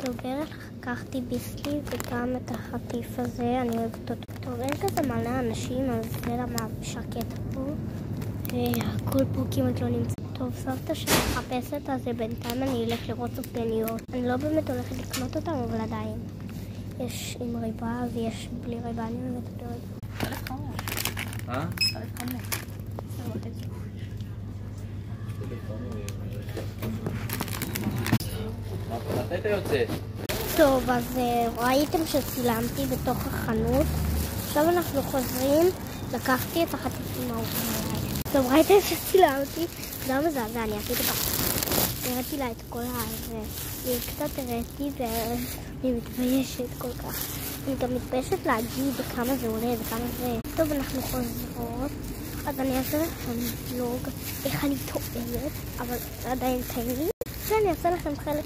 סוגרת, לקחתי ביסלי וגם את החטיף הזה, אני אוהבת אותו. טוב, אין כזה מלא אנשים, אז זה למה שקט פה. הכל פה כמעט לא נמצא. טוב, סבתא שמחפשת, אז בינתיים אני אלך לראות סופגניות. אני לא באמת הולכת לקנות אותם, אבל עדיין. יש עם ריבה ויש בלי ריבה, אני אוהבת בלי ריבה. מתי אתה יוצא? טוב, אז ראיתם שצילמתי בתוך החנות. עכשיו אנחנו חוזרים, לקחתי את החטיפים האהובים עליי. טוב, ראיתם שצילמתי? זה לא מזעזע, אני עשיתי ככה. הראיתי לה את כל הזה. היא קצת הראיתי ואני מתביישת כל כך. אני גם מתביישת להגיד כמה זה עולה וכמה זה. טוב, אנחנו חוזרות. אז אני אעשה לכם ולוג איך אני טועמת, אבל עדיין טעים. ואני אעשה לכם חלק